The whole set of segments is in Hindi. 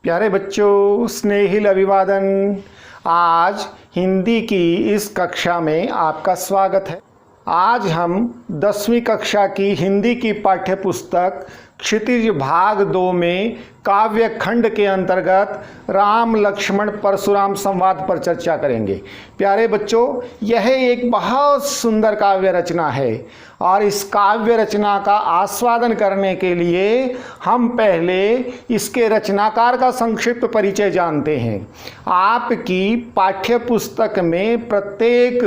प्यारे बच्चों, स्नेहिल अभिवादन। आज हिंदी की इस कक्षा में आपका स्वागत है। आज हम 10वीं कक्षा की हिंदी की पाठ्य पुस्तक क्षितिज भाग 2 में काव्य खंड के अंतर्गत राम लक्ष्मण परशुराम संवाद पर चर्चा करेंगे। प्यारे बच्चों, यह एक बहुत सुंदर काव्य रचना है और इस काव्य रचना का आस्वादन करने के लिए हम पहले इसके रचनाकार का संक्षिप्त परिचय जानते हैं। आपकी पाठ्य पुस्तक में प्रत्येक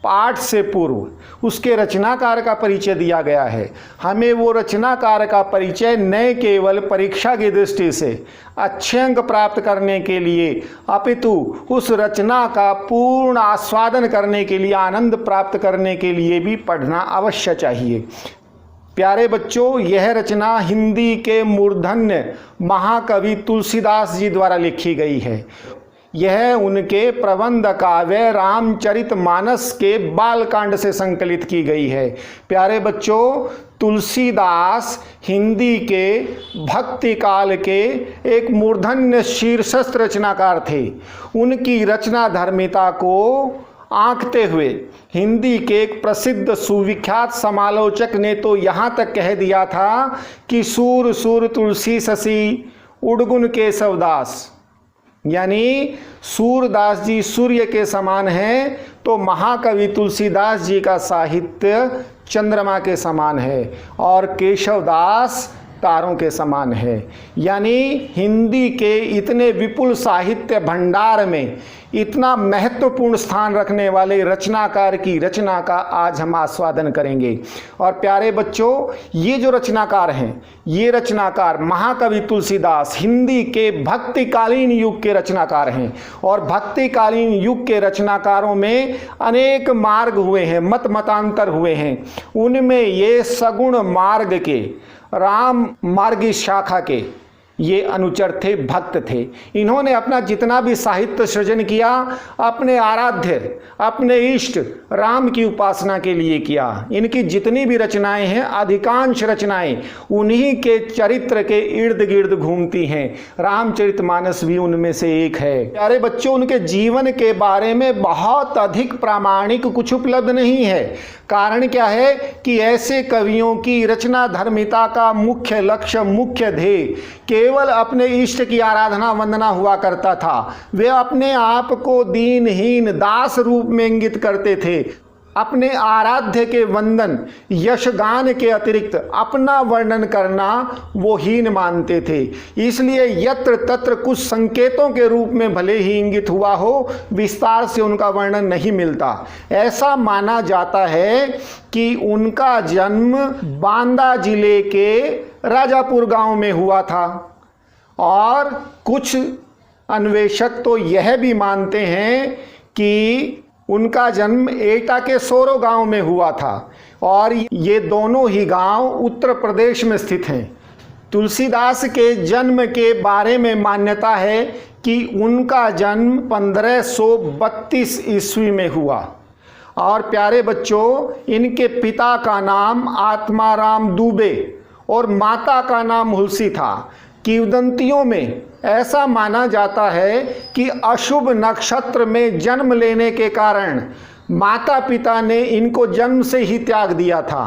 पाठ से पूर्व उसके रचनाकार का परिचय दिया गया है। हमें वो रचनाकार का परिचय न केवल परीक्षा की दृष्टि से अच्छे अंक प्राप्त करने के लिए अपितु उस रचना का पूर्ण आस्वादन करने के लिए, आनंद प्राप्त करने के लिए भी पढ़ना अवश्य चाहिए। प्यारे बच्चों, यह रचना हिंदी के मूर्धन्य महाकवि तुलसीदास जी द्वारा लिखी गई है। यह उनके प्रबंध काव्य रामचरितमानस के बालकांड से संकलित की गई है। प्यारे बच्चों, तुलसीदास हिंदी के भक्ति काल के एक मूर्धन्य शीर्षस्थ रचनाकार थे। उनकी रचना धर्मिता को आंकते हुए हिंदी के एक प्रसिद्ध सुविख्यात समालोचक ने तो यहाँ तक कह दिया था कि सूर सूर तुलसी शशि उड़गुन केशवदास, यानी सूरदास जी सूर्य के समान हैं तो महाकवि तुलसीदास जी का साहित्य चंद्रमा के समान है और केशवदास तारों के समान है। यानी हिंदी के इतने विपुल साहित्य भंडार में इतना महत्वपूर्ण स्थान रखने वाले रचनाकार की रचना का आज हम आस्वादन करेंगे। और प्यारे बच्चों, ये जो रचनाकार हैं, ये रचनाकार महाकवि तुलसीदास हिंदी के भक्तिकालीन युग के रचनाकार हैं और भक्तिकालीन युग के रचनाकारों में अनेक मार्ग हुए हैं, मत मतांतर हुए हैं। उनमें ये सगुण मार्ग के, राम मार्गी शाखा के ये अनुचर थे, भक्त थे। इन्होंने अपना जितना भी साहित्य सृजन किया अपने आराध्य, अपने इष्ट राम की उपासना के लिए किया। इनकी जितनी भी रचनाएं हैं, अधिकांश रचनाएं उन्हीं के चरित्र के इर्द गिर्द घूमती हैं। रामचरितमानस भी उनमें से एक है। प्यारे बच्चों, उनके जीवन के बारे में बहुत अधिक प्रामाणिक कुछ उपलब्ध नहीं है। कारण क्या है कि ऐसे कवियों की रचना धर्मिता का मुख्य लक्ष्य, मुख्य ध्येय केवल अपने इष्ट की आराधना वंदना हुआ करता था। वे अपने आप को दीनहीन दास रूप में इंगित करते थे। अपने आराध्य के वंदन यशगान के अतिरिक्त अपना वर्णन करना वो हीन मानते थे। इसलिए यत्र तत्र कुछ संकेतों के रूप में भले ही इंगित हुआ हो, विस्तार से उनका वर्णन नहीं मिलता। ऐसा माना जाता है कि उनका जन्म बांदा जिले के राजापुर गांव में हुआ था और कुछ अन्वेषक तो यह भी मानते हैं कि उनका जन्म एटा के सोरो गांव में हुआ था और ये दोनों ही गांव उत्तर प्रदेश में स्थित हैं। तुलसीदास के जन्म के बारे में मान्यता है कि उनका जन्म 1532 ईस्वी में हुआ और प्यारे बच्चों, इनके पिता का नाम आत्माराम दुबे और माता का नाम हुलसी था। किंवदंतियों में ऐसा माना जाता है कि अशुभ नक्षत्र में जन्म लेने के कारण माता पिता ने इनको जन्म से ही त्याग दिया था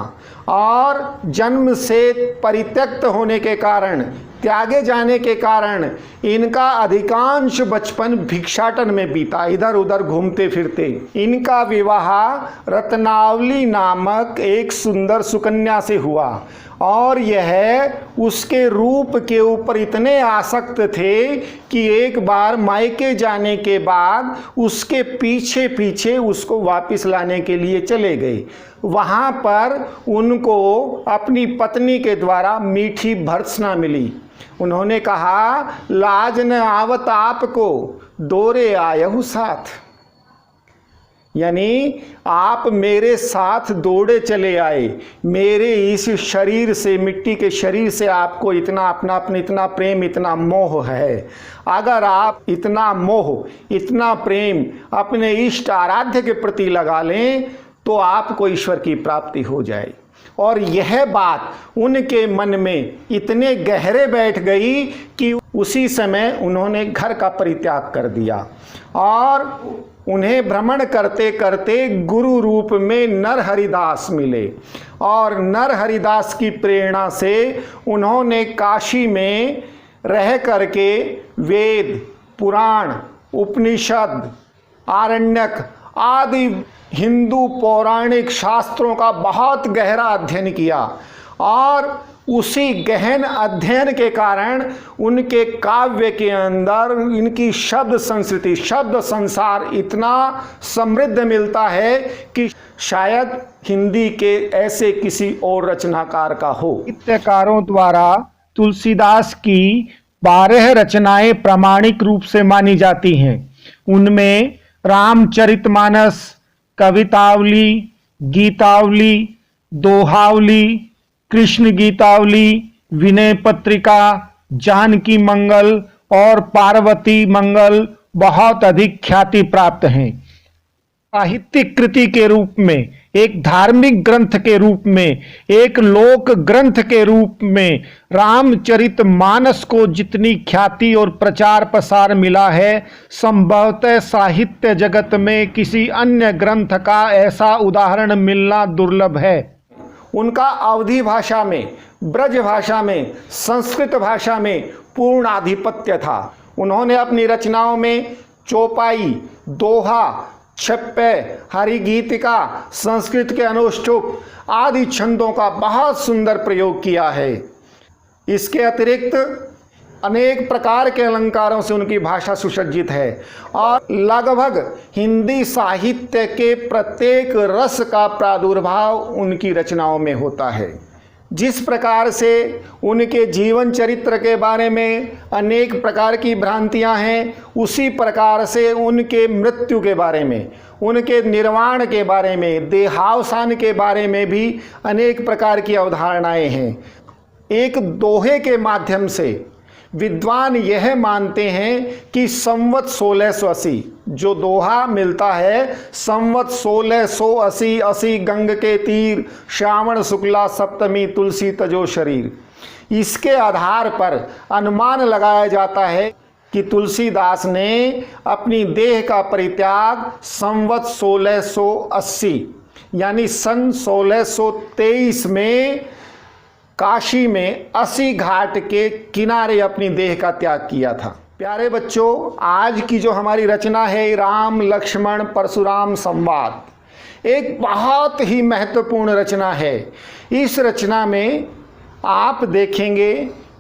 और जन्म से परित्यक्त होने के कारण, त्यागे जाने के कारण इनका अधिकांश बचपन भिक्षाटन में बीता, इधर उधर घूमते फिरते। इनका विवाह रत्नावली नामक एक सुंदर सुकन्या से हुआ और यह उसके रूप के ऊपर इतने आसक्त थे कि एक बार मायके जाने के बाद उसके पीछे पीछे उसको वापस लाने के लिए चले गए। वहाँ पर उनको अपनी पत्नी के द्वारा मीठी भर्त्सना मिली। उन्होंने कहा, लाज न आवत आपको दोरे आयहु साथ, यानी आप मेरे साथ दौड़े चले आए। मेरे इस शरीर से, मिट्टी के शरीर से आपको इतना अपनापन, इतना प्रेम, इतना मोह है। अगर आप इतना मोह, इतना प्रेम अपने इष्ट आराध्य के प्रति लगा लें तो आपको ईश्वर की प्राप्ति हो जाए। और यह बात उनके मन में इतने गहरे बैठ गई कि उसी समय उन्होंने घर का परित्याग कर दिया और उन्हें भ्रमण करते करते गुरु रूप में नरहरिदास मिले और नरहरिदास की प्रेरणा से उन्होंने काशी में रह करके वेद, पुराण, उपनिषद, आरण्यक आदि हिंदू पौराणिक शास्त्रों का बहुत गहरा अध्ययन किया और उसी गहन अध्ययन के कारण उनके काव्य के अंदर इनकी शब्द संस्कृति, शब्द संसार इतना समृद्ध मिलता है कि शायद हिंदी के ऐसे किसी और रचनाकार का हो। साहित्यकारों द्वारा तुलसीदास की 12 रचनाएं प्रामाणिक रूप से मानी जाती हैं। उनमें रामचरितमानस, कवितावली, गीतावली, दोहावली, कृष्ण गीतावली, विनय पत्रिका, जानकी मंगल और पार्वती मंगल बहुत अधिक ख्याति प्राप्त हैं। साहित्यिक कृति के रूप में, एक धार्मिक ग्रंथ के रूप में, एक लोक ग्रंथ के रूप में रामचरितमानस को जितनी ख्याति और प्रचार प्रसार मिला है, संभवतः साहित्य जगत में किसी अन्य ग्रंथ का ऐसा उदाहरण मिलना दुर्लभ है। उनका अवधी भाषा में, ब्रज भाषा में, संस्कृत भाषा में पूर्ण आधिपत्य था। उन्होंने अपनी रचनाओं में चौपाई, दोहा, छप्पे, हरिगीतिका, संस्कृत के अनुष्टुप आदि छंदों का बहुत सुंदर प्रयोग किया है। इसके अतिरिक्त अनेक प्रकार के अलंकारों से उनकी भाषा सुसज्जित है और लगभग हिंदी साहित्य के प्रत्येक रस का प्रादुर्भाव उनकी रचनाओं में होता है। जिस प्रकार से उनके जीवन चरित्र के बारे में अनेक प्रकार की भ्रांतियां हैं, उसी प्रकार से उनके मृत्यु के बारे में, उनके निर्वाण के बारे में, देहावसान के बारे में भी अनेक प्रकार की अवधारणाएं हैं। एक दोहे के माध्यम से विद्वान यह मानते हैं कि संवत 1680 जो दोहा मिलता है, संवत 1680 80 गंग के तीर, श्रावण शुक्ला सप्तमी तुलसी तजो शरीर, इसके आधार पर अनुमान लगाया जाता है कि तुलसीदास ने अपनी देह का परित्याग संवत 1680 यानी सन 1623 में काशी में 80 घाट के किनारे अपनी देह का त्याग किया था। प्यारे बच्चों, आज की जो हमारी रचना है राम लक्ष्मण परशुराम संवाद, एक बहुत ही महत्वपूर्ण रचना है। इस रचना में आप देखेंगे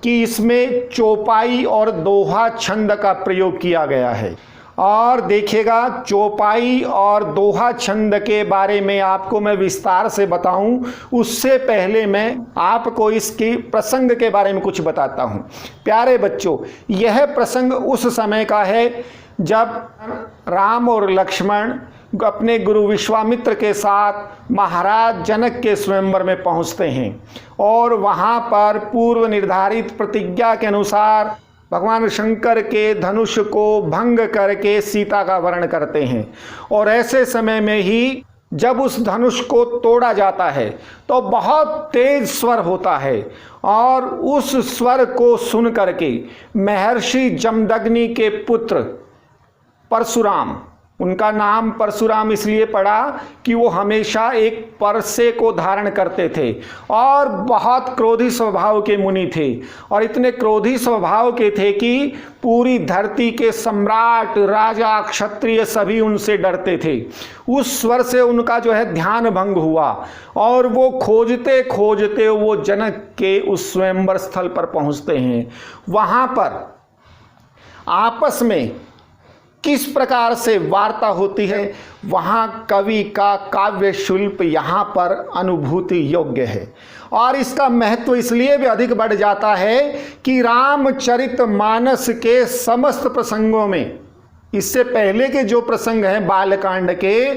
कि इसमें चौपाई और दोहा छंद का प्रयोग किया गया है और देखिएगा चौपाई और दोहा छंद के बारे में आपको मैं विस्तार से बताऊं, उससे पहले मैं आपको इसकी प्रसंग के बारे में कुछ बताता हूं। प्यारे बच्चों, यह प्रसंग उस समय का है जब राम और लक्ष्मण अपने गुरु विश्वामित्र के साथ महाराज जनक के स्वयंवर में पहुंचते हैं और वहां पर पूर्व निर्धारित प्रतिज्ञा के अनुसार भगवान शंकर के धनुष को भंग करके सीता का वरण करते हैं। और ऐसे समय में ही जब उस धनुष को तोड़ा जाता है तो बहुत तेज स्वर होता है और उस स्वर को सुन करके महर्षि जमदग्नि के पुत्र परशुराम, उनका नाम परशुराम इसलिए पड़ा कि वो हमेशा एक परसे को धारण करते थे और बहुत क्रोधी स्वभाव के मुनि थे और इतने क्रोधी स्वभाव के थे कि पूरी धरती के सम्राट, राजा, क्षत्रिय सभी उनसे डरते थे। उस स्वर से उनका जो है ध्यान भंग हुआ और वो खोजते खोजते वो जनक के उस स्वयंवर स्थल पर पहुंचते हैं। वहां पर आपस में किस प्रकार से वार्ता होती है, वहाँ कवि का काव्य शिल्प यहाँ पर अनुभूति योग्य है और इसका महत्व इसलिए भी अधिक बढ़ जाता है कि रामचरितमानस के समस्त प्रसंगों में, इससे पहले के जो प्रसंग हैं बालकांड के,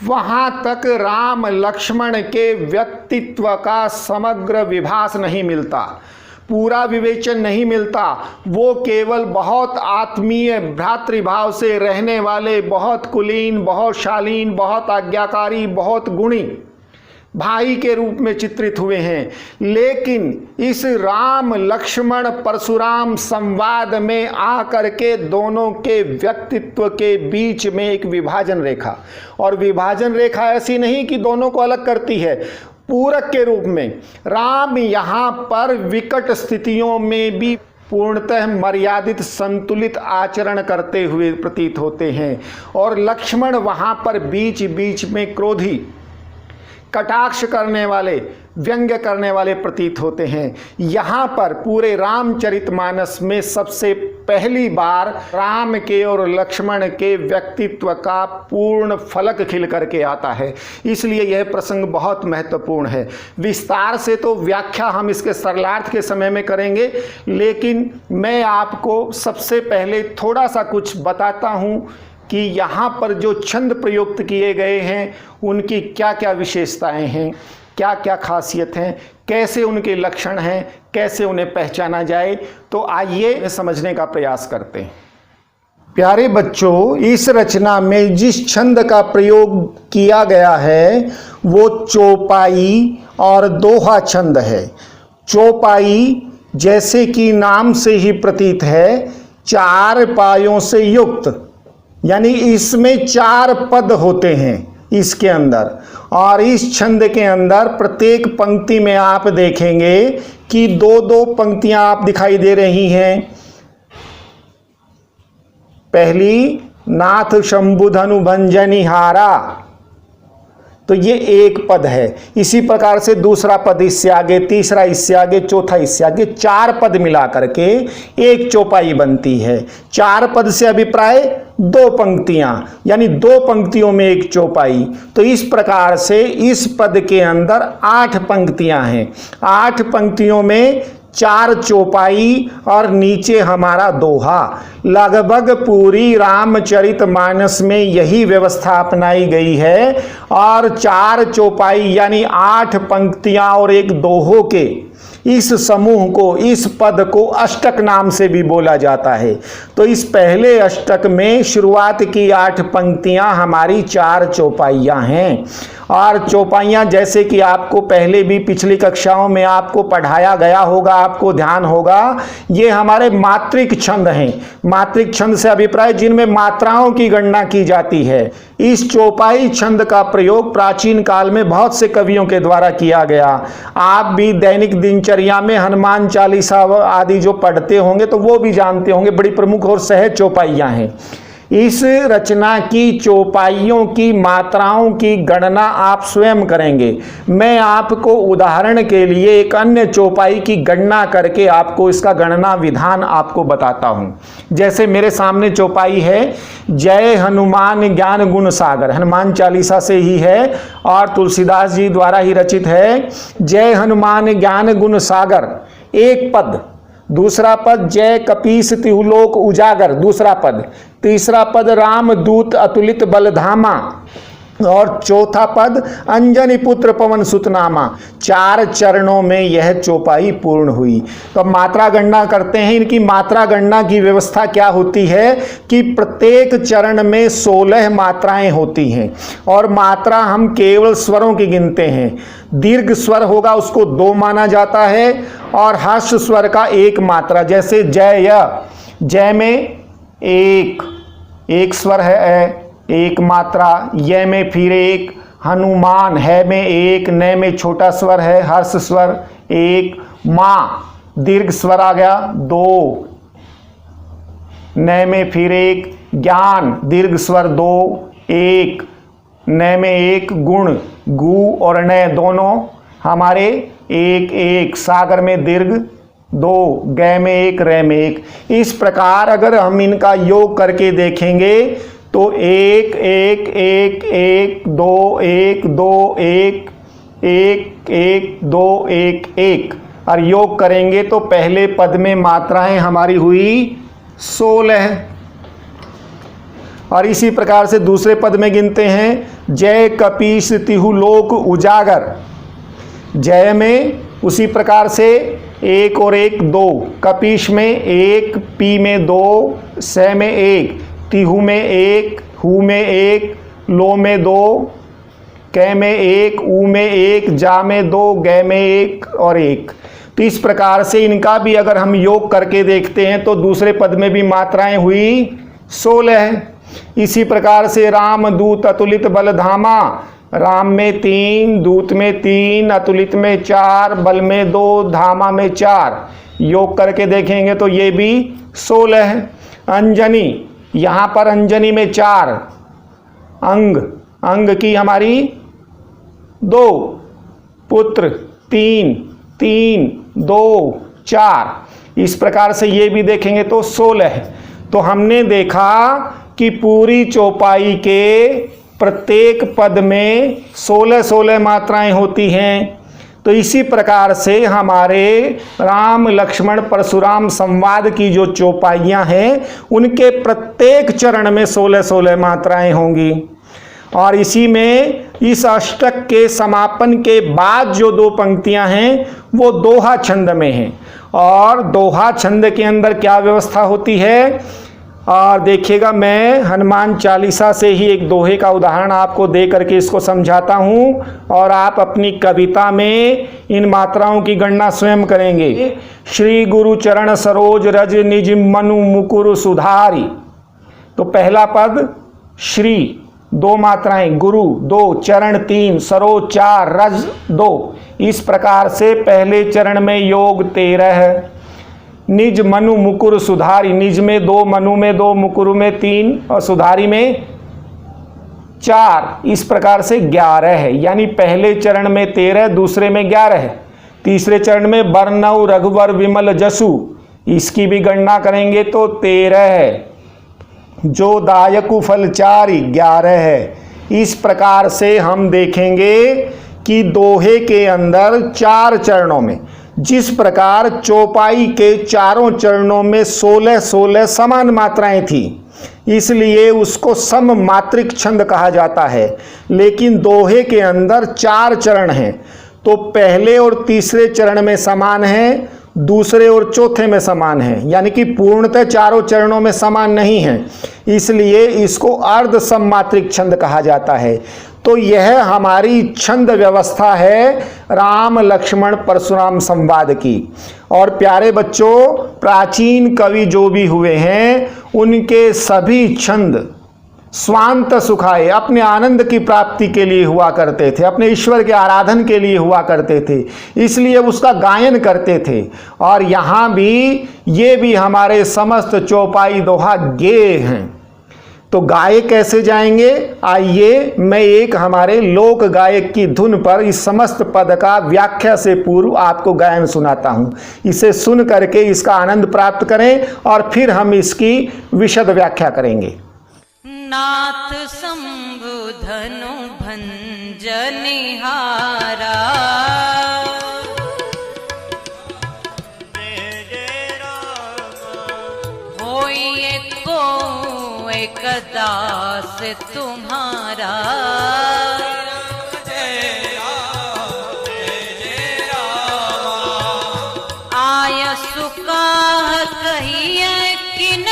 वहाँ तक राम लक्ष्मण के व्यक्तित्व का समग्र विभास नहीं मिलता, पूरा विवेचन नहीं मिलता। वो केवल बहुत आत्मीय भ्रातृभाव से रहने वाले, बहुत कुलीन, बहुत शालीन, बहुत आज्ञाकारी, बहुत गुणी भाई के रूप में चित्रित हुए हैं। लेकिन इस राम लक्ष्मण परशुराम संवाद में आकर के दोनों के व्यक्तित्व के बीच में एक विभाजन रेखा, और विभाजन रेखा ऐसी नहीं कि दोनों को अलग करती है, पूरक के रूप में राम यहाँ पर विकट स्थितियों में भी पूर्णतः मर्यादित संतुलित आचरण करते हुए प्रतीत होते हैं, और लक्ष्मण वहाँ पर बीच बीच में क्रोधी, कटाक्ष करने वाले, व्यंग्य करने वाले प्रतीत होते हैं। यहाँ पर पूरे रामचरितमानस में सबसे पहली बार राम के और लक्ष्मण के व्यक्तित्व का पूर्ण फलक खिल करके आता है, इसलिए यह प्रसंग बहुत महत्वपूर्ण है। विस्तार से तो व्याख्या हम इसके सरलार्थ के समय में करेंगे, लेकिन मैं आपको सबसे पहले थोड़ा सा कुछ बताता हूँ कि यहाँ पर जो छंद प्रयुक्त किए गए हैं उनकी क्या क्या विशेषताएं हैं, क्या क्या खासियत हैं, कैसे उनके लक्षण हैं, कैसे उन्हें पहचाना जाए। तो आइए समझने का प्रयास करते हैं। प्यारे बच्चों, इस रचना में जिस छंद का प्रयोग किया गया है वो चौपाई और दोहा छंद है। चौपाई जैसे कि नाम से ही प्रतीत है, चार पायों से युक्त, यानी इसमें चार पद होते हैं इसके अंदर, और इस छंद के अंदर प्रत्येक पंक्ति में आप देखेंगे कि दो दो पंक्तियां आप दिखाई दे रही हैं। पहली, नाथ शंभुधनु भंजनिहारा, तो ये एक पद है। इसी प्रकार से दूसरा पद इससे आगे, तीसरा इससे आगे, चौथा इससे आगे, चार पद मिला करके एक चौपाई बनती है। चार पद से अभिप्राय दो पंक्तियां, यानी दो पंक्तियों में एक चौपाई। तो इस प्रकार से इस पद के अंदर 8 पंक्तियां हैं। 8 पंक्तियों में 4 चौपाई और नीचे हमारा दोहा। लगभग पूरी रामचरितमानस में यही व्यवस्था अपनाई गई है, और 4 चौपाई यानी 8 पंक्तियां और एक दोहो के इस समूह को, इस पद को अष्टक नाम से भी बोला जाता है। तो इस पहले अष्टक में शुरुआत की 8 पंक्तियां हमारी 4 चौपाइयां हैं। और चौपाइयां जैसे कि आपको पहले भी पिछली कक्षाओं में आपको पढ़ाया गया होगा, आपको ध्यान होगा, ये हमारे मात्रिक छंद हैं। मात्रिक छंद से अभिप्राय जिनमें मात्राओं की गणना की जाती है। इस चौपाई छंद का प्रयोग प्राचीन काल में बहुत से कवियों के द्वारा किया गया। आप भी दैनिक दिनचर्या में हनुमान चालीसा आदि जो पढ़ते होंगे तो वो भी जानते होंगे, बड़ी प्रमुख और सहज चौपाइयां हैं। इस रचना की चौपाइयों की मात्राओं की गणना आप स्वयं करेंगे। मैं आपको उदाहरण के लिए एक अन्य चौपाई की गणना करके आपको इसका गणना विधान आपको बताता हूं। जैसे मेरे सामने चौपाई है, जय हनुमान ज्ञान गुण सागर, हनुमान चालीसा से ही है और तुलसीदास जी द्वारा ही रचित है। जय हनुमान ज्ञान गुण सागर, एक पद। दूसरा पद जय कपीस तिहुलोक उजागर, दूसरा पद। तीसरा पद राम दूत अतुलित बलधामा, और चौथा पद अंजनी पुत्र पवन सुतनामा। 4 चरणों में यह चौपाई पूर्ण हुई। तो मात्रा गणना करते हैं। इनकी मात्रा गणना की व्यवस्था क्या होती है कि प्रत्येक चरण में 16 मात्राएं होती हैं, और मात्रा हम केवल स्वरों की गिनते हैं। दीर्घ स्वर होगा उसको 2 माना जाता है, और हर्ष स्वर का 1 मात्रा। जैसे जय, जय में एक स्वर है, 1 मात्रा। य में फिर 1, हनुमान है में 1, न में छोटा स्वर है, हर्ष स्वर 1, माँ दीर्घ स्वर आ गया 2, न में फिर 1, ज्ञान दीर्घ स्वर 2, 1, न में 1, गुण गु और न दोनों हमारे 1 1, सागर में दीर्घ 2, ग में 1, र में 1। इस प्रकार अगर हम इनका योग करके देखेंगे तो 1 1 1 1 2 1 2 1 1 1 2 1 1, और योग करेंगे तो पहले पद में मात्राएं हमारी हुई 16। और इसी प्रकार से दूसरे पद में गिनते हैं, जय कपीस तिहुलोक उजागर। जय में उसी प्रकार से 1 और 1 2, कपीश में 1, पी में 2, स में 1, तिहु में 1, हु में 1, लो में 2, कै में 1, ऊ में 1, जा में 2, गै में 1 और 1। तो इस प्रकार से इनका भी अगर हम योग करके देखते हैं तो दूसरे पद में भी मात्राएं हुई 16। इसी प्रकार से राम दूत अतुलित बल धामा, राम में 3, दूत में 3, अतुलित में 4, बल में 2, धामा में 4, योग करके देखेंगे तो ये भी 16 है। अंजनी, यहाँ पर अंजनी में 4, अंग की हमारी 2, पुत्र 3, 3, 2, 4, इस प्रकार से ये भी देखेंगे तो 16 है। तो हमने देखा कि पूरी चौपाई के प्रत्येक पद में 16-16 मात्राएं होती हैं। तो इसी प्रकार से हमारे राम लक्ष्मण परशुराम संवाद की जो चौपाइयाँ हैं उनके प्रत्येक चरण में 16-16 मात्राएं होंगी। और इसी में इस अष्टक के समापन के बाद जो 2 पंक्तियां हैं वो दोहा छंद में हैं। और दोहा छंद के अंदर क्या व्यवस्था होती है, और देखिएगा मैं हनुमान चालीसा से ही एक दोहे का उदाहरण आपको दे करके इसको समझाता हूँ, और आप अपनी कविता में इन मात्राओं की गणना स्वयं करेंगे। श्री गुरु चरण सरोज रज निज मनु मुकुर सुधारी, तो पहला पद श्री 2 मात्राएं, गुरु 2, चरण 3, सरोज 4, रज 2। इस प्रकार से पहले चरण में योग 13 है। निज मनु मुकुर सुधारी, निज में 2, मनु में 2, मुकुरु में 3 और सुधारी में 4, इस प्रकार से 11 है। यानी पहले चरण में 13, दूसरे में 11 है। तीसरे चरण में बरनऊ रघुवर विमल जसु, इसकी भी गणना करेंगे तो 13 है। जो दायकु फलचारी 11 है। इस प्रकार से हम देखेंगे कि दोहे के अंदर 4 चरणों में, जिस प्रकार चौपाई के चारों चरणों में 16-16 समान मात्राएं थी, इसलिए उसको सममात्रिक छंद कहा जाता है। लेकिन दोहे के अंदर 4 चरण हैं, तो पहले और तीसरे चरण में समान है, दूसरे और चौथे में समान है, यानी कि पूर्णतः चारों चरणों में समान नहीं है, इसलिए इसको अर्ध सममात्रिक छंद कहा जाता है। तो यह हमारी छंद व्यवस्था है राम लक्ष्मण परशुराम संवाद की। और प्यारे बच्चों, प्राचीन कवि जो भी हुए हैं उनके सभी छंद स्वांत सुखाए अपने आनंद की प्राप्ति के लिए हुआ करते थे, अपने ईश्वर के आराधन के लिए हुआ करते थे, इसलिए उसका गायन करते थे। और यहाँ भी ये भी हमारे समस्त चौपाई दोहा गेय हैं। तो गाए कैसे जाएंगे, आइए मैं एक हमारे लोक गायक की धुन पर इस समस्त पद का व्याख्या से पूर्व आपको गायन सुनाता हूँ। इसे सुन करके इसका आनंद प्राप्त करें और फिर हम इसकी विशद व्याख्या करेंगे। नाथ शंभु धनु भंजनिहारा, होइए को एक दास तुम्हारा, आय सुका कहिए किन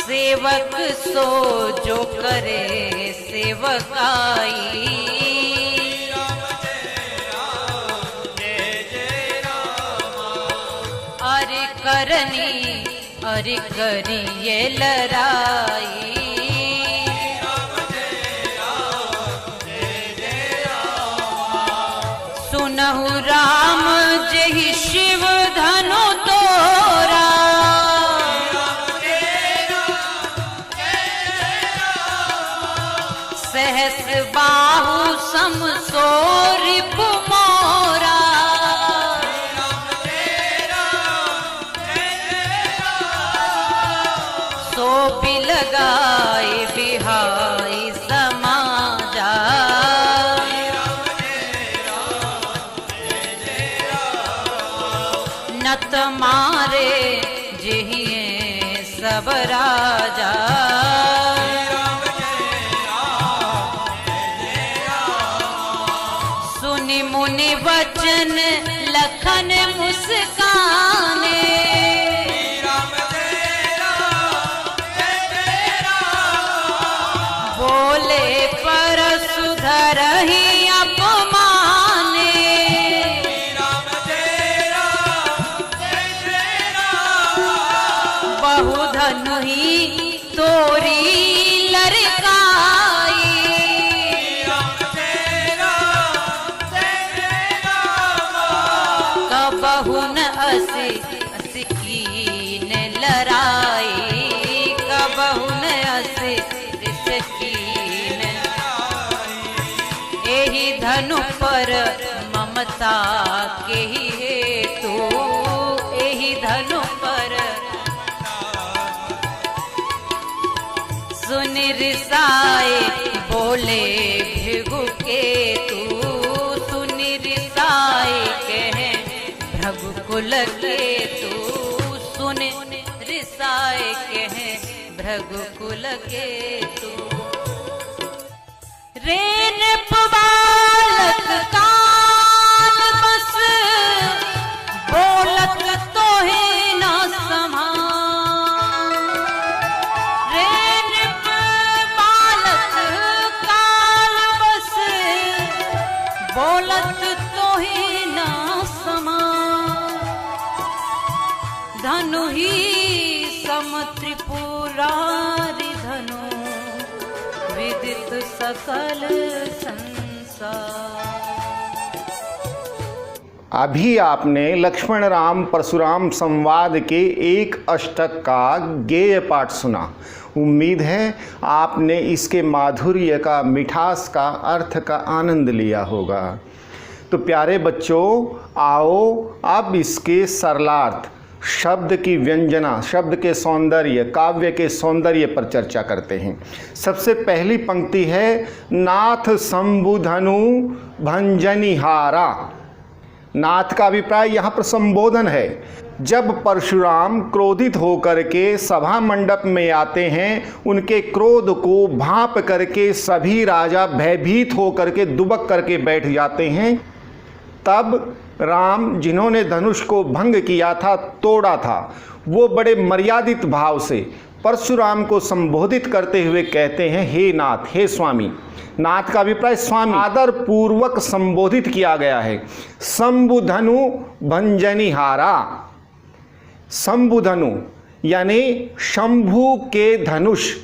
सेवक सो जो करे सेवकाई, अरे करनी अरे करिए लड़ाई, सुनहु राम जहि शिव धनु तोरा, सहस बाहु समसोरिप मोरा, सो बिलगाए बिहाई समाजा, नत मारे जिहिए सब राजा, मुनि वचन लखन मुस्काने। बोले परशुधर ही अपमाने। बहुधनु ही तोरी लड़काई। कबहु न अस कीन लड़ाई। कबहु न अस कीन। एहि धनु पर ममता के ही हेतु। एहि धनु पर सुन रिसाए बोले भृगु केतु। सुन रिसाए कहे भृगुकुल केतु। सुन रिसाए कहे भृगुकुल केतु। रे नृप बालक काल बस बोलत तोहे न समान। रे नृप बालक काल बस बोलत तोहे न समान। धनु ही सम त्रिपुरारि धनु विदित सकल संसार। अभी आपने लक्ष्मण राम परशुराम संवाद के एक अष्टक का गेय पाठ सुना। उम्मीद है आपने इसके माधुर्य का, मिठास का, अर्थ का आनंद लिया होगा। तो प्यारे बच्चों, आओ अब इसके सरलार्थ, शब्द की व्यंजना, शब्द के सौंदर्य, काव्य के सौंदर्य पर चर्चा करते हैं। सबसे पहली पंक्ति है नाथ संबुधनु भंजनिहारा। नाथ का अभिप्राय यहाँ पर संबोधन है। जब परशुराम क्रोधित होकर के सभा मंडप में आते हैं, उनके क्रोध को भांप करके सभी राजा भयभीत होकर के दुबक करके बैठ जाते हैं। तब राम, जिन्होंने धनुष को भंग किया था, तोड़ा था, वो बड़े मर्यादित भाव से परशुराम को संबोधित करते हुए कहते हैं, हे नाथ, हे स्वामी। नाथ का अभिप्राय स्वामी, आदर पूर्वक संबोधित किया गया है। संबुधनु भंजनिहारा। संबुधनु यानी शंभु के धनुष।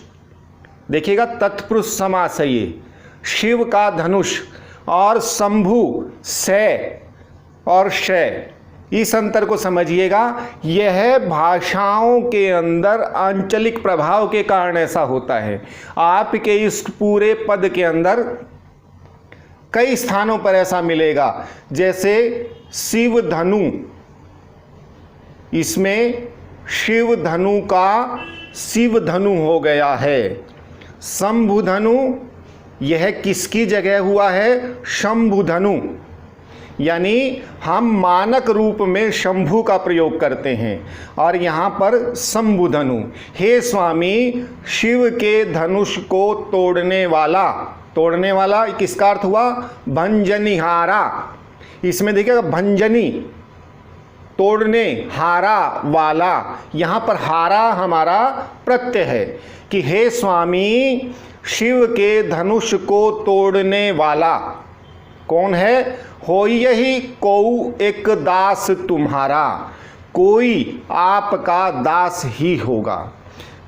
देखिएगा, तत्पुरुष समास है ये। शिव का धनुष और शंभु से और शय, इस अंतर को समझिएगा। यह भाषाओं के अंदर आंचलिक प्रभाव के कारण ऐसा होता है। आपके इस पूरे पद के अंदर कई स्थानों पर ऐसा मिलेगा, जैसे शिव धनु, इसमें शिव धनु का शिव धनु हो गया है। शंभु धनु, यह किसकी जगह हुआ है? शंभु धनु। यानी हम मानक रूप में शंभु का प्रयोग करते हैं और यहाँ पर शंभु धनु। हे स्वामी, शिव के धनुष को तोड़ने वाला। तोड़ने वाला किसका अर्थ हुआ? भंजनिहारा। इसमें देखिएगा भंजनी, तोड़ने, हारा वाला। यहाँ पर हारा हमारा प्रत्यय है कि हे स्वामी, शिव के धनुष को तोड़ने वाला कौन है? हो यही कोऊ एक दास तुम्हारा। कोई आपका दास ही होगा।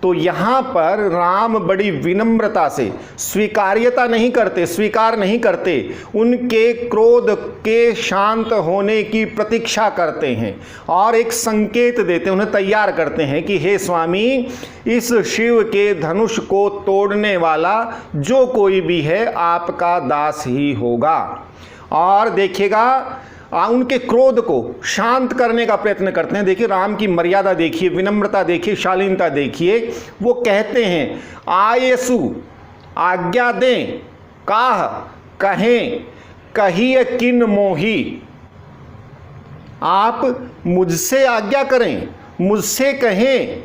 तो यहाँ पर राम बड़ी विनम्रता से, स्वीकार्यता नहीं करते, स्वीकार नहीं करते, उनके क्रोध के शांत होने की प्रतीक्षा करते हैं और एक संकेत देते हैं, उन्हें तैयार करते हैं कि हे स्वामी, इस शिव के धनुष को तोड़ने वाला जो कोई भी है आपका दास ही होगा। और देखिएगा, उनके क्रोध को शांत करने का प्रयत्न करते हैं। देखिए राम की मर्यादा देखिए, विनम्रता देखिए, शालीनता देखिए। वो कहते हैं, आयसु, आज्ञा दें, काह, कहें, कहिए किन मोही। आप मुझसे आज्ञा करें, मुझसे कहें,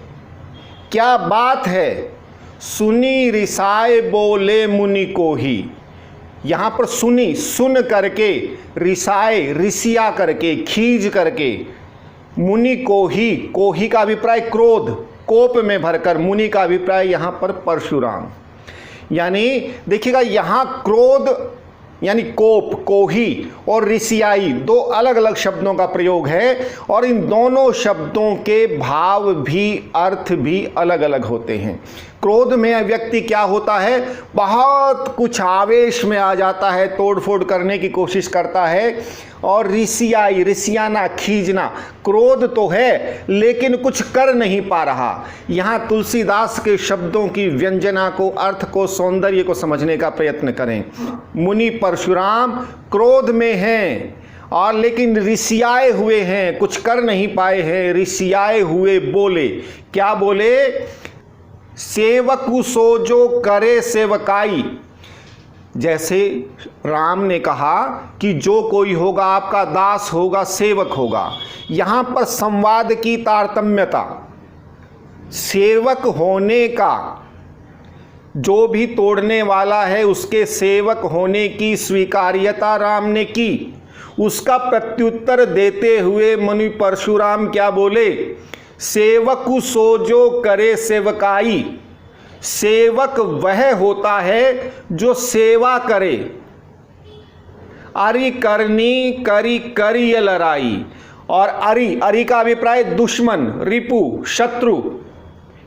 क्या बात है? सुनी रिसाए बोले मुनि को ही। यहाँ पर सुनी, सुन करके, रिसाए, रिसिया करके, खींच करके, मुनि को ही का अभिप्राय क्रोध, कोप में भरकर, मुनि का अभिप्राय यहाँ पर परशुराम। यानी देखिएगा यहाँ क्रोध यानी कोप, कोही और रिसियाई दो अलग अलग शब्दों का प्रयोग है और इन दोनों शब्दों के भाव भी, अर्थ भी अलग अलग होते हैं। क्रोध में व्यक्ति क्या होता है, बहुत कुछ आवेश में आ जाता है, तोड़फोड़ करने की कोशिश करता है। और रिसियाई, रिसियाना, खींचना, क्रोध तो है लेकिन कुछ कर नहीं पा रहा। यहाँ तुलसीदास के शब्दों की व्यंजना को, अर्थ को, सौंदर्य को समझने का प्रयत्न करें। मुनि परशुराम क्रोध में हैं और लेकिन रिसियाए हुए हैं, कुछ कर नहीं पाए हैं। रिसियाए हुए बोले, क्या बोले, सेवकु सो जो करे सेवकाई। जैसे राम ने कहा कि जो कोई होगा आपका दास होगा, सेवक होगा। यहाँ पर संवाद की तारतम्यता, सेवक होने का, जो भी तोड़ने वाला है उसके सेवक होने की स्वीकार्यता राम ने की। उसका प्रत्युत्तर देते हुए मुनि परशुराम क्या बोले, सेवकु सो जो करे सेवकाई। सेवक वह होता है जो सेवा करे। अरि करनी करी करी लड़ाई। और अरि का अभिप्राय दुश्मन, रिपु, शत्रु।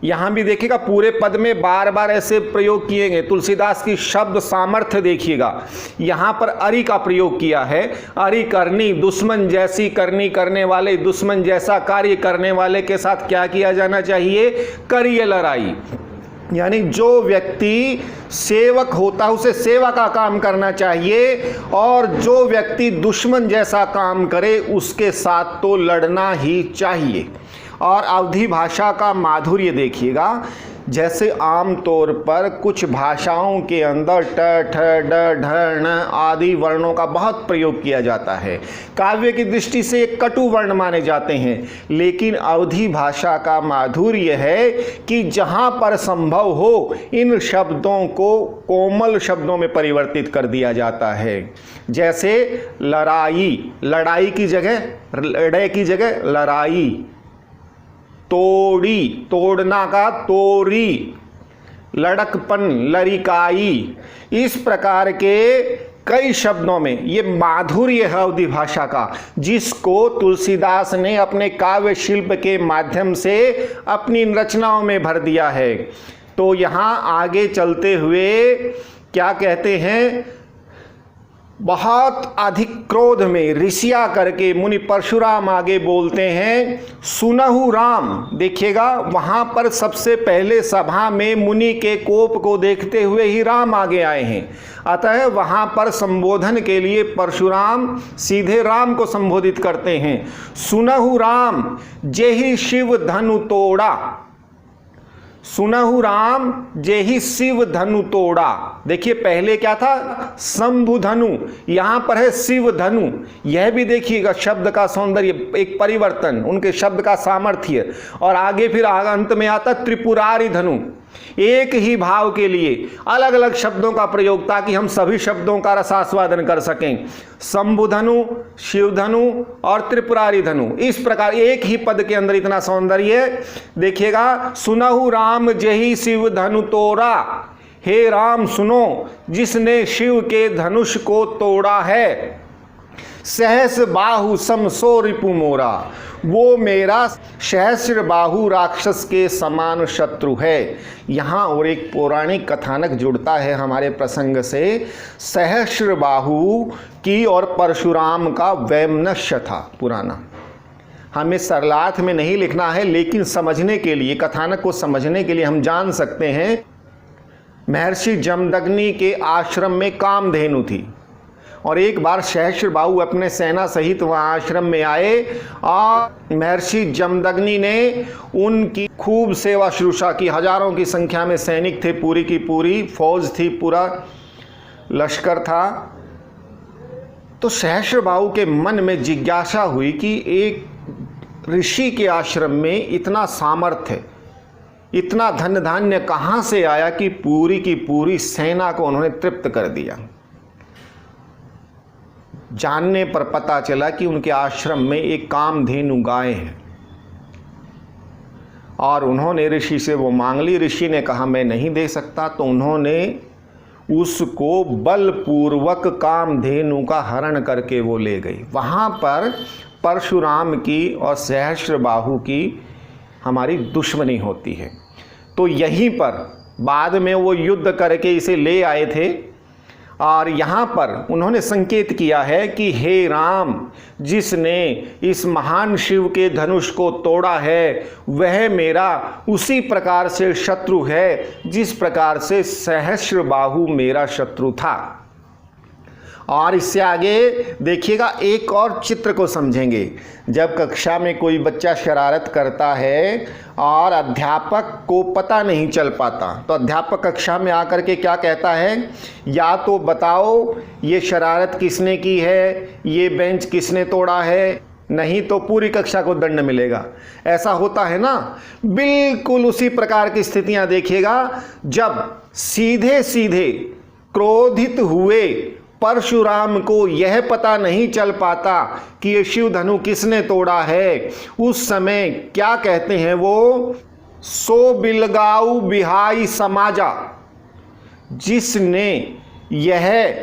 यहां भी देखिएगा पूरे पद में बार बार ऐसे प्रयोग किए गए। तुलसीदास की शब्द सामर्थ्य देखिएगा, यहां पर अरि का प्रयोग किया है। अरि करनी, दुश्मन जैसी करनी करने वाले, दुश्मन जैसा कार्य करने वाले के साथ क्या किया जाना चाहिए, करिए लड़ाई। यानी जो व्यक्ति सेवक होता है उसे सेवा का काम करना चाहिए और जो व्यक्ति दुश्मन जैसा काम करे उसके साथ तो लड़ना ही चाहिए। और अवधी भाषा का माधुर्य देखिएगा, जैसे आम तौर पर कुछ भाषाओं के अंदर ट, ठ, ड, ढ, ण आदि वर्णों का बहुत प्रयोग किया जाता है। काव्य की दृष्टि से एक कटु वर्ण माने जाते हैं, लेकिन अवधी भाषा का माधुर्य है कि जहाँ पर संभव हो इन शब्दों को कोमल शब्दों में परिवर्तित कर दिया जाता है। जैसे लड़ाई, लड़ाई की जगह लड़े की जगह लड़ाई। तोड़ी, तोड़ना का तोरी। लड़कपन, लड़िकाई। इस प्रकार के कई शब्दों में ये माधुर्य है अवधी भाषा का, जिसको तुलसीदास ने अपने काव्य शिल्प के माध्यम से अपनी रचनाओं में भर दिया है। तो यहाँ आगे चलते हुए क्या कहते हैं, बहुत अधिक क्रोध में रिसिया करके मुनि परशुराम आगे बोलते हैं, सुनहु राम। देखिएगा वहां पर सबसे पहले सभा में मुनि के कोप को देखते हुए ही राम आगे आए हैं। अतः वहां पर संबोधन के लिए परशुराम सीधे राम को संबोधित करते हैं। सुनहु राम जेहि शिव धनु तोड़ा। सुनहु राम जेहि शिव धनु तोड़ा। देखिए पहले क्या था, शंभु धनु, यहां पर है शिव धनु। यह भी देखिएगा शब्द का सौंदर्य, एक परिवर्तन, उनके शब्द का सामर्थ्य। और आगे फिर अंत में आता त्रिपुरारी धनु। एक ही भाव के लिए अलग अलग शब्दों का प्रयोग ताकि हम सभी शब्दों का रसास्वादन कर सकें। शंभु धनु, शिव धनु और त्रिपुरारी धनु, इस प्रकार एक ही पद के अंदर इतना सौंदर्य। देखिएगा, सुनहु राम जेहि शिव धनु तोड़ा। हे राम सुनो, जिसने शिव के धनुष को तोड़ा है। सहस बाहु समसो रिपु मोरा। वो मेरा सहस्र बाहु राक्षस के समान शत्रु है। यहाँ और एक पौराणिक कथानक जुड़ता है हमारे प्रसंग से। सहस्र बाहु की और परशुराम का वैमनस्य था पुराना। हमें सरलार्थ में नहीं लिखना है, लेकिन समझने के लिए, कथानक को समझने के लिए हम जान सकते हैं। महर्षि जमदग्नि के आश्रम में कामधेनु थी और एक बार सहस्त्रबाहु अपने सेना सहित वहाँ आश्रम में आए और महर्षि जमदग्नि ने उनकी खूब सेवा शुश्रूषा की। हजारों की संख्या में सैनिक थे, पूरी की पूरी फौज थी, पूरा लश्कर था। तो सहस्त्रबाहु के मन में जिज्ञासा हुई कि एक ऋषि के आश्रम में इतना सामर्थ्य, इतना धन धान्य कहाँ से आया कि पूरी की पूरी सेना को उन्होंने तृप्त कर दिया। जानने पर पता चला कि उनके आश्रम में एक कामधेनु गाय है और उन्होंने ऋषि से वो मांग ली। ऋषि ने कहा मैं नहीं दे सकता, तो उन्होंने उसको बलपूर्वक कामधेनु का हरण करके वो ले गई। वहाँ पर परशुराम की और सहस्त्रबाहु की हमारी दुश्मनी होती है। तो यहीं पर बाद में वो युद्ध करके इसे ले आए थे और यहाँ पर उन्होंने संकेत किया है कि हे राम, जिसने इस महान शिव के धनुष को तोड़ा है वह मेरा उसी प्रकार से शत्रु है जिस प्रकार से सहस्त्रबाहु मेरा शत्रु था। और इससे आगे देखिएगा, एक और चित्र को समझेंगे। जब कक्षा में कोई बच्चा शरारत करता है और अध्यापक को पता नहीं चल पाता, तो अध्यापक कक्षा में आकर के क्या कहता है, या तो बताओ ये शरारत किसने की है, ये बेंच किसने तोड़ा है, नहीं तो पूरी कक्षा को दंड मिलेगा। ऐसा होता है ना। बिल्कुल उसी प्रकार की स्थितियां देखिएगा। जब सीधे सीधे क्रोधित हुए परशुराम को यह पता नहीं चल पाता कि ये शिव धनु किसने तोड़ा है, उस समय क्या कहते हैं वो, सो बिलगाऊ बिहाई समाजा, जिसने यह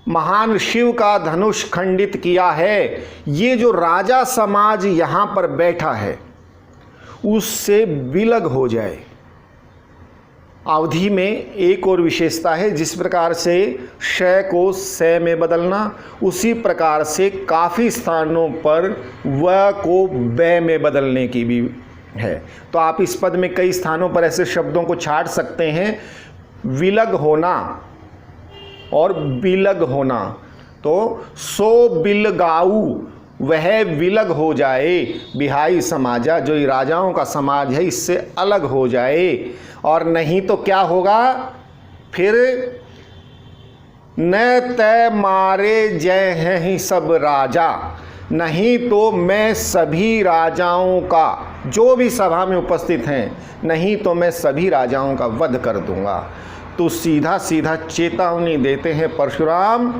महान शिव का धनुष खंडित किया है, ये जो राजा समाज यहाँ पर बैठा है उससे विलग हो जाए। अवधि में एक और विशेषता है, जिस प्रकार से श को स में बदलना, उसी प्रकार से काफ़ी स्थानों पर व को ब में बदलने की भी है। तो आप इस पद में कई स्थानों पर ऐसे शब्दों को छाट सकते हैं, विलग होना और बिलग होना। तो सो बिलगाऊ, वह विलग हो जाए, बिहाई समाजा, जो राजाओं का समाज है इससे अलग हो जाए। और नहीं तो क्या होगा फिर, न तय मारे जय हैं ही सब राजा, नहीं तो मैं सभी राजाओं का, जो भी सभा में उपस्थित हैं, नहीं तो मैं सभी राजाओं का वध कर दूंगा। तो सीधा सीधा चेतावनी देते हैं परशुराम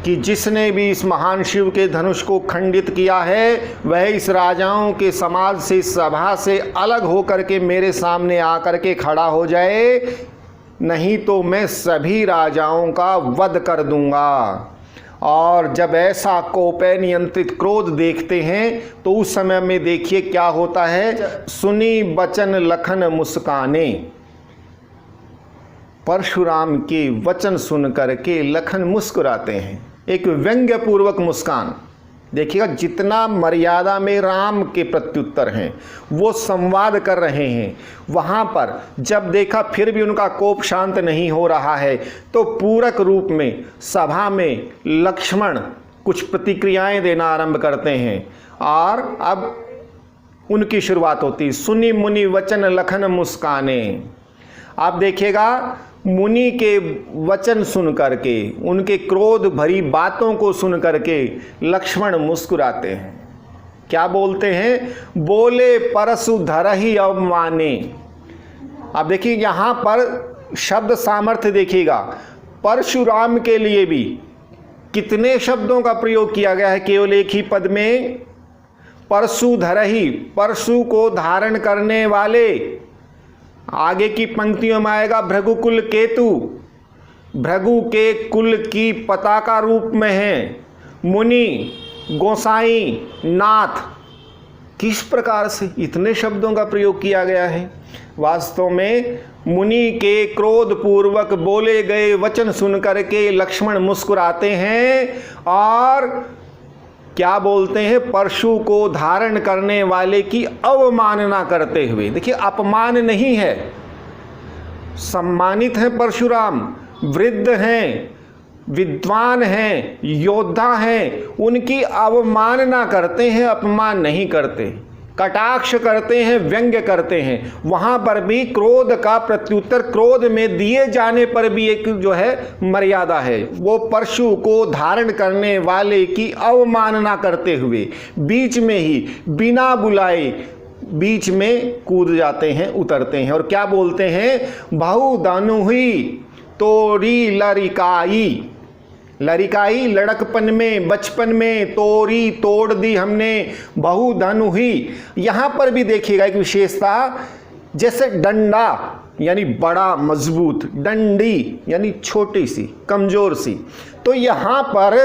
कि जिसने भी इस महान शिव के धनुष को खंडित किया है वह इस राजाओं के समाज से, सभा से अलग होकर के मेरे सामने आकर के खड़ा हो जाए, नहीं तो मैं सभी राजाओं का वध कर दूंगा। और जब ऐसा कोपे नियंत्रित क्रोध देखते हैं तो उस समय में देखिए क्या होता है, सुनी बचन लखन मुस्काने, परशुराम के वचन सुन करके लखन मुस्कुराते हैं, एक व्यंग्य पूर्वक मुस्कान। देखिएगा जितना मर्यादा में राम के प्रत्युत्तर हैं, वो संवाद कर रहे हैं, वहाँ पर जब देखा फिर भी उनका कोप शांत नहीं हो रहा है, तो पूरक रूप में सभा में लक्ष्मण कुछ प्रतिक्रियाएं देना आरंभ करते हैं। और अब उनकी शुरुआत होती, सुनी मुनि वचन लखन मुस्काने। आप देखिएगा मुनि के वचन सुन करके, उनके क्रोध भरी बातों को सुन करके लक्ष्मण मुस्कुराते हैं। क्या बोलते हैं, बोले परशु धरहि अवमाने। अब देखिए यहाँ पर शब्द सामर्थ्य देखिएगा, परशुराम के लिए भी कितने शब्दों का प्रयोग किया गया है केवल एक ही पद में। परशु धरहि, परशु को धारण करने वाले, आगे की पंक्तियों में आएगा भृगुकुल केतु, भृगु के कुल की पताका रूप में है, मुनि, गोसाई, नाथ। किस प्रकार से इतने शब्दों का प्रयोग किया गया है। वास्तव में मुनि के क्रोध पूर्वक बोले गए वचन सुन करके लक्ष्मण मुस्कुराते हैं और क्या बोलते हैं, परशु को धारण करने वाले की अवमानना करते हुए। देखिए अपमान नहीं है, सम्मानित हैं परशुराम, वृद्ध हैं, विद्वान हैं, योद्धा हैं, उनकी अवमानना करते हैं, अपमान नहीं करते, कटाक्ष करते हैं, व्यंग्य करते हैं। वहाँ पर भी क्रोध का प्रत्युत्तर क्रोध में दिए जाने पर भी एक जो है मर्यादा है। वो परशु को धारण करने वाले की अवमानना करते हुए बीच में ही बिना बुलाए बीच में कूद जाते हैं, उतरते हैं और क्या बोलते हैं, बहु दानु हुई तोरी लरिकाई। लड़िकाई लड़कपन में, बचपन में, तोरी तोड़ दी हमने बहु धनु ही। यहाँ पर भी देखिएगा एक विशेषता, जैसे डंडा यानी बड़ा मजबूत, डंडी यानी छोटी सी कमजोर सी। तो यहाँ पर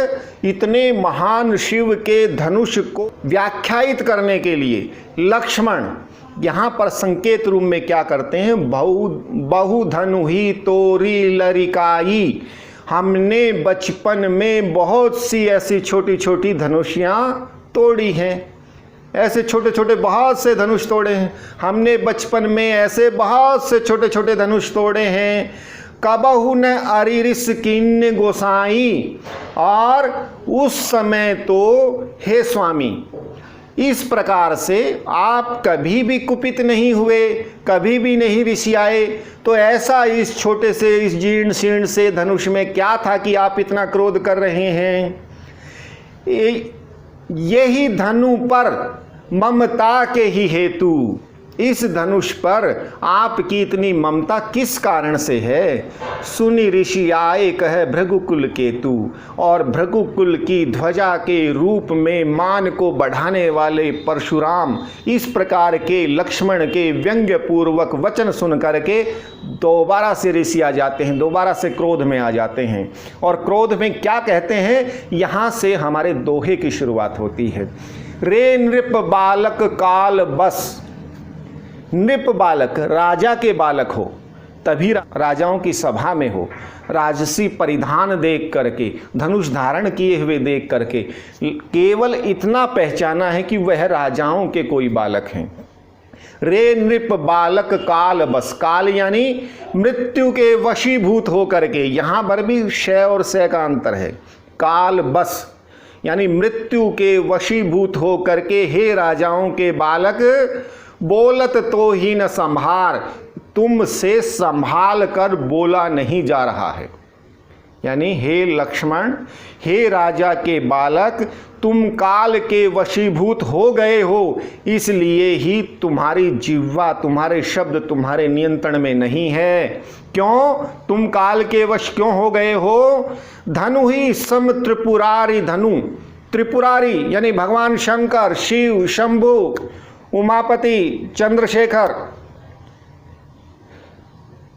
इतने महान शिव के धनुष को व्याख्यायित करने के लिए लक्ष्मण यहाँ पर संकेत रूप में क्या करते हैं, बहु धनु ही तोरी लड़िकाई। हमने बचपन में बहुत सी ऐसी छोटी छोटी धनुषियाँ तोड़ी हैं, ऐसे छोटे छोटे बहुत से धनुष तोड़े हैं हमने बचपन में, ऐसे बहुत से छोटे छोटे धनुष तोड़े हैं। कबहु न अरिरिस किन्ने गोसाई, और उस समय तो हे स्वामी इस प्रकार से आप कभी भी कुपित नहीं हुए, कभी भी नहीं रिसियाए। तो ऐसा इस छोटे से, इस जीर्ण शीर्ण से धनुष में क्या था कि आप इतना क्रोध कर रहे हैं। यही धनु पर ममता के ही हेतु, इस धनुष पर आपकी इतनी ममता किस कारण से है। सुनि ऋषि आए कहे भृगुकुल केतु, और भृगुकुल की ध्वजा के रूप में मान को बढ़ाने वाले परशुराम इस प्रकार के लक्ष्मण के व्यंग्य पूर्वक वचन सुन करके दोबारा से ऋषि आ जाते हैं, दोबारा से क्रोध में आ जाते हैं। और क्रोध में क्या कहते हैं, यहाँ से हमारे दोहे की शुरुआत होती है। रे नृप बालक काल बस, नृप बालक राजा के बालक हो, तभी राजाओं की सभा में हो, राजसी परिधान देख करके, धनुष धारण किए हुए देख करके केवल इतना पहचाना है कि वह राजाओं के कोई बालक हैं। रे नृप बालक काल बस, काल यानी मृत्यु के वशीभूत हो करके, यहाँ पर भी शय और सय का अंतर है। काल बस यानी मृत्यु के वशीभूत हो करके, हे राजाओं के बालक, बोलत तो ही न संभार, तुमसे संभाल कर बोला नहीं जा रहा है। यानी हे लक्ष्मण, हे राजा के बालक, तुम काल के वशीभूत हो गए हो, इसलिए ही तुम्हारी जिह्वा, तुम्हारे शब्द तुम्हारे नियंत्रण में नहीं है। क्यों तुम काल के वश क्यों हो गए हो? धनु ही सम त्रिपुरारी धनु, त्रिपुरारी यानी भगवान शंकर, शिव, शंभु, उमापति, चंद्रशेखर,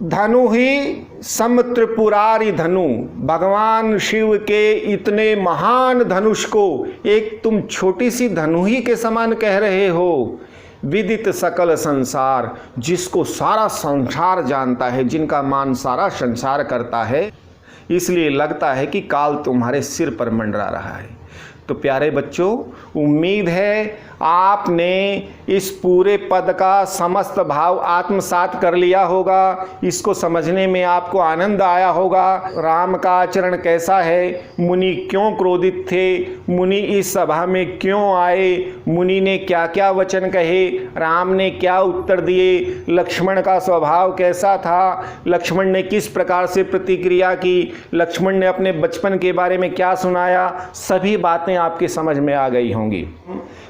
धनु ही सम त्रिपुरारी धनु, भगवान शिव के इतने महान धनुष को एक तुम छोटी सी धनु ही के समान कह रहे हो। विदित सकल संसार, जिसको सारा संसार जानता है, जिनका मान सारा संसार करता है, इसलिए लगता है कि काल तुम्हारे सिर पर मंडरा रहा है। तो प्यारे बच्चों, उम्मीद है आपने इस पूरे पद का समस्त भाव आत्मसात कर लिया होगा। इसको समझने में आपको आनंद आया होगा। राम का आचरण कैसा है, मुनि क्यों क्रोधित थे, मुनि इस सभा में क्यों आए, मुनि ने क्या क्या वचन कहे, राम ने क्या उत्तर दिए, लक्ष्मण का स्वभाव कैसा था, लक्ष्मण ने किस प्रकार से प्रतिक्रिया की, लक्ष्मण ने अपने बचपन के बारे में क्या सुनाया, सभी बातें आपकी समझ में आ गई होंगी।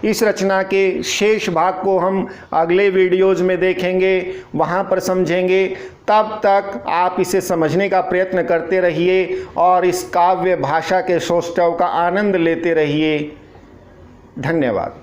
इस रचना के शेष भाग को हम अगले वीडियोज़ में देखेंगे, वहाँ पर समझेंगे। तब तक आप इसे समझने का प्रयत्न करते रहिए और इस काव्य भाषा के सौष्ठव का आनंद लेते रहिए। धन्यवाद।